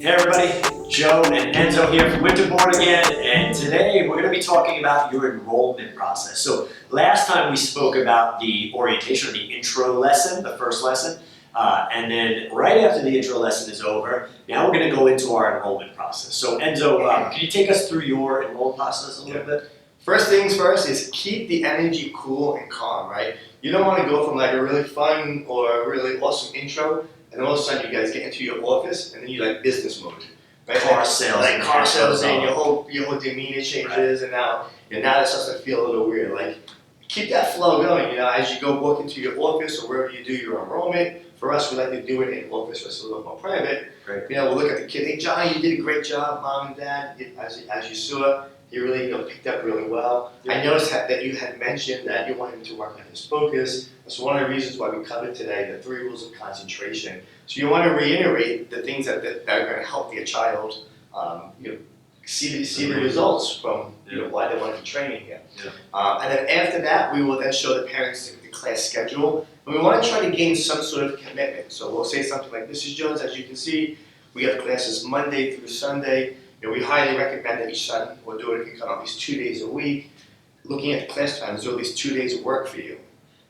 Hey everybody, Joe and Enzo here from Winterboard again, and today we're going to be talking about your enrollment process. So last time we spoke about the orientation or the intro lesson, the first lesson, and then right after the intro lesson is over, now we're going to go into our enrollment process. So Enzo, can you take us through your enrollment process a little bit? First things first is keep the energy cool and calm, right? You don't want to go from like a really fun or a really awesome intro and then all of a sudden you guys get into your office and then you're like business mode. Right? Car sales. Like car sales and your whole demeanor changes, right. And now it starts to feel a little weird. Like keep that flow going, as you go walk into your office or wherever you do your enrollment. For us, we like to do it in office where it's a little more private. Right. We'll look at the kid. Hey, Johnny, you did a great job, Mom and Dad. As you saw, you really picked up really well. Yeah. I noticed that you had mentioned that you want him to work on his focus. That's one of the reasons why we covered today the 3 rules of concentration. So you want to reiterate the things that are going to help your child, see the results from why they want to be training here. Yeah. And then after that, we will then show the parents the class schedule. And we want to try to gain some sort of commitment. So we'll say something like, Mrs. Jones, as you can see, we have classes Monday through Sunday. We highly recommend that each son will do it if you come at least 2 days a week. Looking at the class times, do at least 2 days of work for you.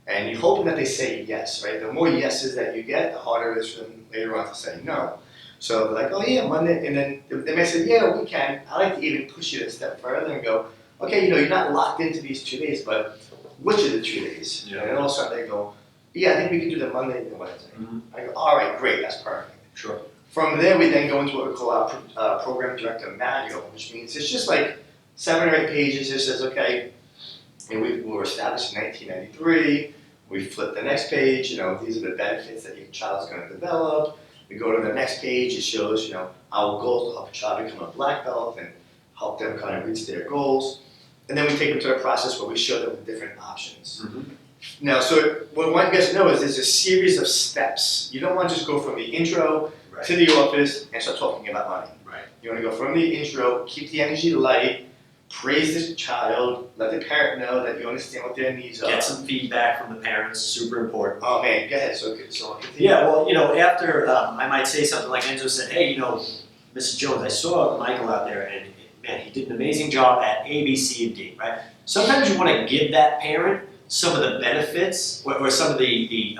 And you're hoping that they say yes, right? The more yeses that you get, the harder it is for them later on to say no. So they're like, oh yeah, Monday, and then they may say, yeah, we can. I like to even push it a step further and go, okay, you're not locked into these 2 days, but which of the 2 days? Yeah. And then all of a sudden they go, yeah, I think we can do the Monday and the Wednesday. Mm-hmm. I go, all right, great, that's perfect. Sure. From there, we then go into what we call our program director manual, which means it's just like 7 or 8 pages. It says, okay, and we were established in 1993. We flip the next page. These are the benefits that your child's going to develop. We go to the next page. It shows, our goals to help a child become a black belt and help them kind of reach their goals. And then we take them to the process where we show them the different options. Mm-hmm. Now, so what I want you guys to know is there's a series of steps. You don't want to just go from the intro to the office and start talking about money. Right. You want to go from the intro, keep the energy light, praise the child, let the parent know that you understand what their needs are. Get some feedback from the parents, super important. Oh man, go ahead. So yeah, well, after I might say something like Enzo said, hey, Mrs. Jones, I saw Michael out there and man, he did an amazing job at A, B, C, and D, right? Sometimes you want to give that parent some of the benefits or some of the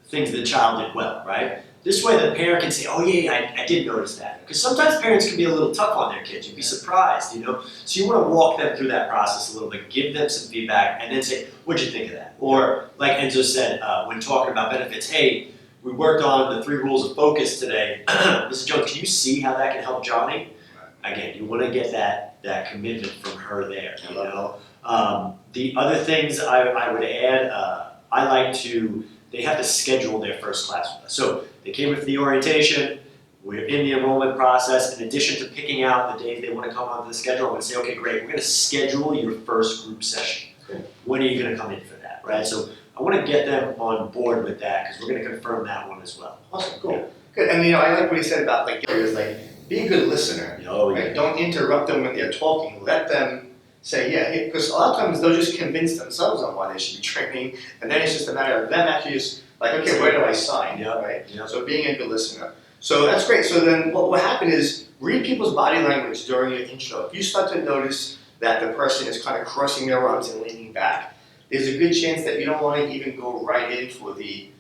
things the child did well, right? This way the parent can say, oh yeah, I did notice that. Because sometimes parents can be a little tough on their kids. You'd be surprised, So you want to walk them through that process a little bit, give them some feedback, and then say, what'd you think of that? Or like Enzo said, when talking about benefits, hey, we worked on the 3 rules of focus today. Mrs. Jones, can you see how that can help Johnny? Again, you want to get that commitment from her there, The other things I would add, they have to schedule their first class with us. So they came with the orientation, we're in the enrollment process. In addition to picking out the days they want to come onto the schedule, I'm going to say, okay, great, we're going to schedule your first group session. Cool. When are you going to come in for that, right? So I want to get them on board with that because we're going to confirm that one as well. Awesome, cool. Yeah. Good, and I like what he said about be a good listener. Oh, right? Don't interrupt them when they're talking. Let them say, yeah, because a lot of times they'll just convince themselves on why they should be training, and then it's just a matter of them actually just like, okay, where do I sign? Yeah. Right? Yeah. So being a good listener. So that's great. So then what will happen is read people's body language during your intro. If you start to notice that the person is kind of crossing their arms and leaning back, there's a good chance that you don't want to even go right in for the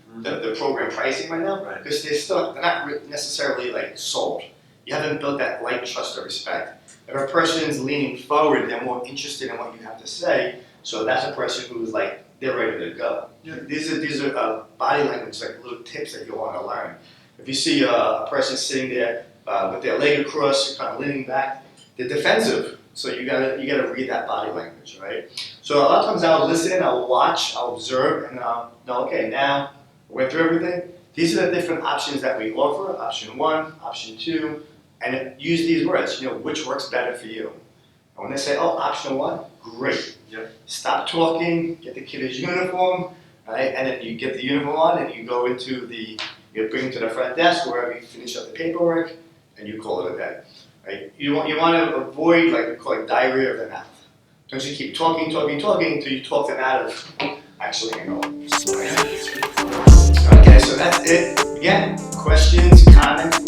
program pricing right now, because they're not necessarily sold. You haven't built that like, trust, or respect. If a person's leaning forward, they're more interested in what you have to say. So that's a person who's they're ready to go. Yeah. These are body language, little tips that you want to learn. If you see a person sitting there with their leg across, kind of leaning back, they're defensive. So you gotta read that body language, right? So a lot of times I'll listen, I'll watch, I'll observe, and I'll know, okay, now we went through everything. These are the different options that we offer. Option 1, option 2. And use these words, which works better for you. And when they say, oh, option 1, great. Yep. Stop talking, get the kid his uniform, right? And then you get the uniform on and you go into you bring him to the front desk wherever you finish up the paperwork and you call it a day, right? You want to avoid, we call it diarrhea of the mouth. Don't you keep talking until you talk them out of actually enrolling. Okay, so that's it. Again, questions, comments,